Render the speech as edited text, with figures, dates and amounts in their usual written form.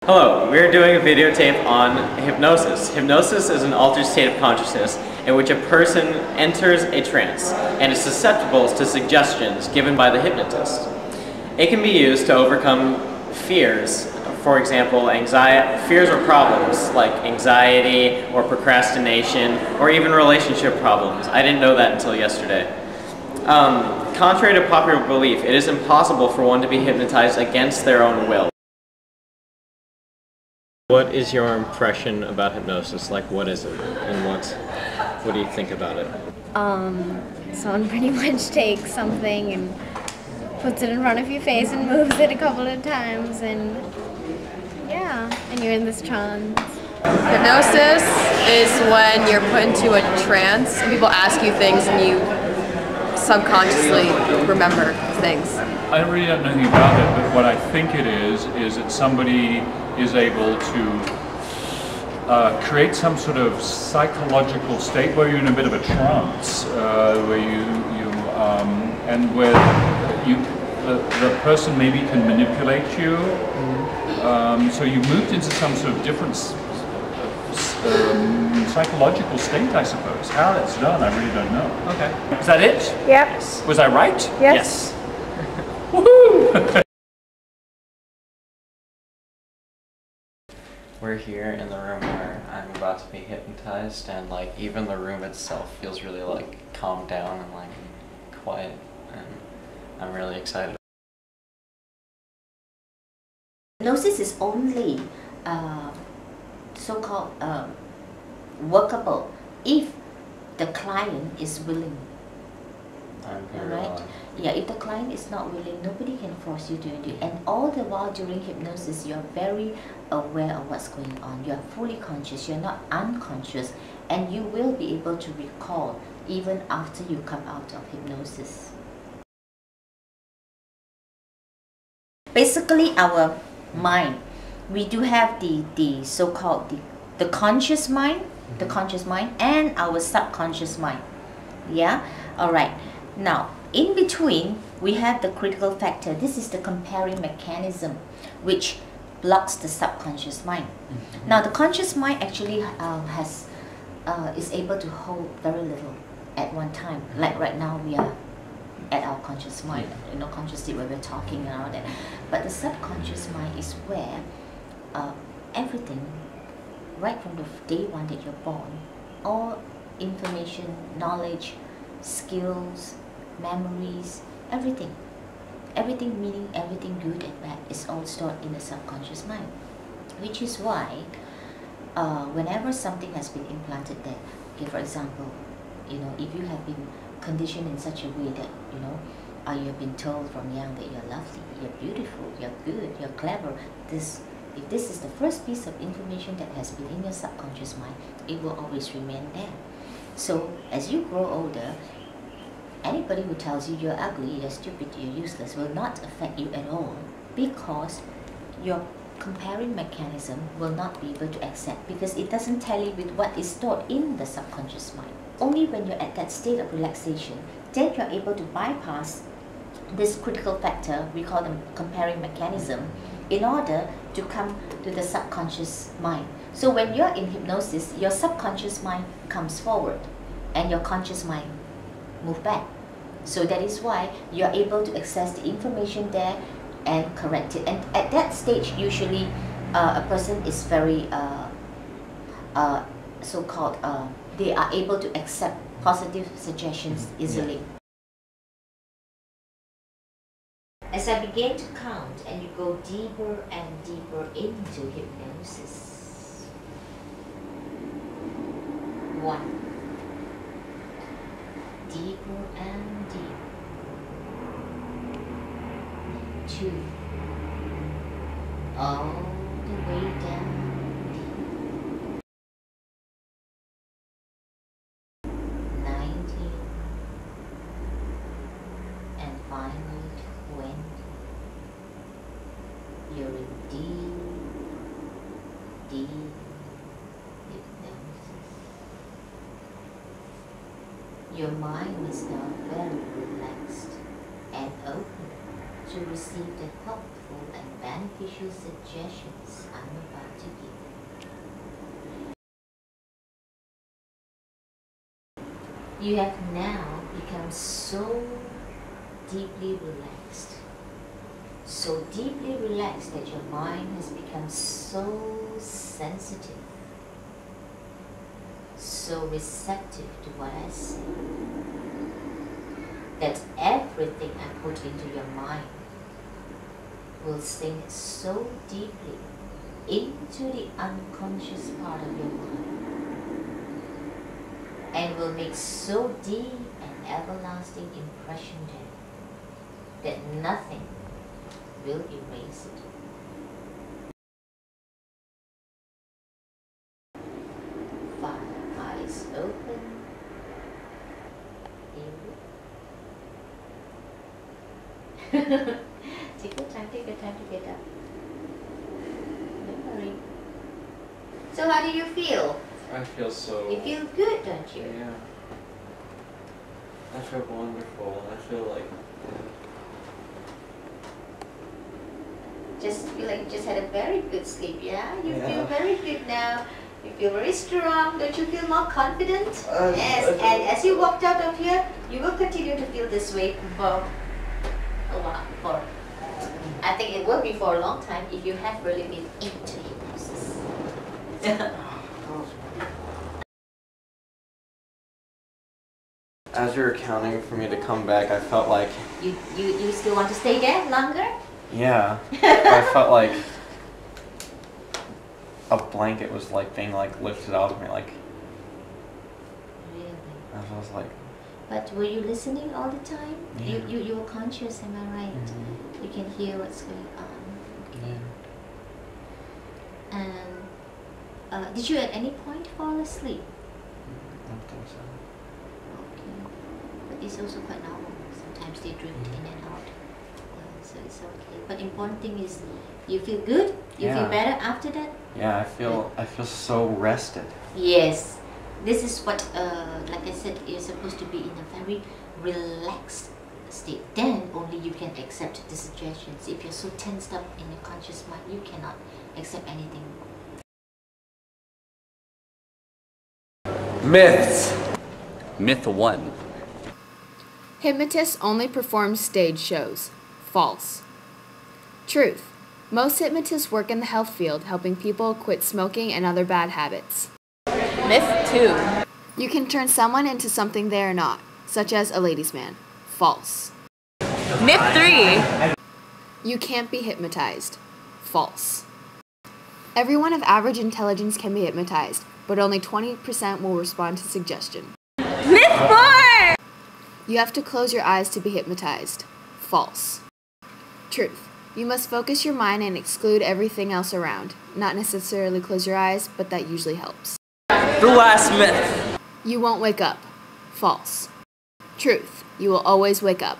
Hello, we're doing a videotape on hypnosis. Hypnosis is an altered state of consciousness in which a person enters a trance and is susceptible to suggestions given by the hypnotist. It can be used to overcome fears, for example, fears or problems like anxiety or procrastination or even relationship problems. I didn't know that until yesterday. Contrary to popular belief, it is impossible for one to be hypnotized against their own will. What is your impression about hypnosis? Like, what is it, and what do you think about it? Someone pretty much takes something and puts it in front of your face and moves it a couple of times, and yeah, and you're in this trance. Hypnosis is when you're put into a trance and people ask you things and you subconsciously remember things. I really don't know anything about it, but what I think it is that somebody is able to create some sort of psychological state where you're in a bit of a trance, where the person maybe can manipulate you. So you've moved into some sort of different psychological state, I suppose. How it's done, I really don't know. Okay. Is that it? Yep. Was I right? Yes. Woohoo! We're here in the room where I'm about to be hypnotized, and like even the room itself feels really like calmed down and like quiet, and I'm really excited. Hypnosis is only so-called workable if the client is willing. Right? Yeah, if the client is not willing, nobody can force you to do it. And all the while during hypnosis, you're very aware of what's going on. You're fully conscious, you're not unconscious, and you will be able to recall even after you come out of hypnosis. Basically, our mind, we do have the so-called the conscious mind, and our subconscious mind. Yeah? Alright. Now, in between, we have the critical factor. This is the comparing mechanism, which blocks the subconscious mind. Now, the conscious mind actually is able to hold very little at one time. Like right now, we are at our conscious mind, conscious state where we're talking and all that. But the subconscious mind is where everything, right from the day one that you're born, all information, knowledge, skills, memories, everything meaning everything good and bad is all stored in the subconscious mind, which is why whenever something has been implanted there, okay, for example, if you have been conditioned in such a way that you have been told from young that you're lovely, you're beautiful, you're good, you're clever, if this is the first piece of information that has been in your subconscious mind, it will always remain there. So as you grow older, anybody who tells you you're ugly, you're stupid, you're useless will not affect you at all, because your comparing mechanism will not be able to accept, because it doesn't tally with what is stored in the subconscious mind. Only when you're at that state of relaxation, then you're able to bypass this critical factor, we call them comparing mechanism, in order to come to the subconscious mind. So when you're in hypnosis, your subconscious mind comes forward and your conscious mind move back. So that is why you're able to access the information there and correct it. And at that stage, usually a person is very so-called, they are able to accept positive suggestions easily. As I begin to count and you go deeper and deeper into hypnosis. 1. Deeper and deeper. 2. All the way down. 19. And finally 20. You're in deep, deep hypnosis. Your mind is now very relaxed and open to receive the helpful and beneficial suggestions I'm You have now become so deeply relaxed. So deeply relaxed that your mind has become so sensitive, so receptive to what I say, that everything I put into your mind will sink so deeply into the unconscious part of your mind and will make so deep and everlasting impression there that nothing will erase it. Fine, eyes open. Take your time to get up. Don't worry. So how do you feel? I feel so... You feel good, don't you? Yeah. I feel wonderful. I feel like... Just feel like you just had a very good sleep, yeah? You Yeah. feel very good now. You feel very strong. Don't you feel more confident? Yes. I And as you walked out of here, you will continue to feel this way for a while. I think it will be for a long time if you have really been into hypnosis. As you're counting for me to come back, I felt like... You still want to stay there longer? Yeah. I felt like a blanket was like being like lifted off of me, like... Really? I was like... But were you listening all the time? Yeah. You were conscious, am I right? Mm-hmm. You can hear what's going on. Okay. Yeah. And did you at any point fall asleep? I don't think so. Okay. But it's also quite normal. Sometimes they drift in and out. So it's okay. But important thing is you feel good? You feel Yeah. better after that? Yeah, I feel so rested. Yes. This is what, like I said, you're supposed to be in a very relaxed state. Then only you can accept the suggestions. If you're so tensed up in your conscious mind, you cannot accept anything. Myths. Myth 1. Hypnotists only perform stage shows. False. Truth. Most hypnotists work in the health field, helping people quit smoking and other bad habits. Myth 2. You can turn someone into something they are not, such as a ladies' man. False. Myth 3. You can't be hypnotized. False. Everyone of average intelligence can be hypnotized, but only 20% will respond to suggestion. Myth 4. You have to close your eyes to be hypnotized. False. Truth. You must focus your mind and exclude everything else around. Not necessarily close your eyes, but that usually helps. The last myth. You won't wake up. False. Truth. You will always wake up.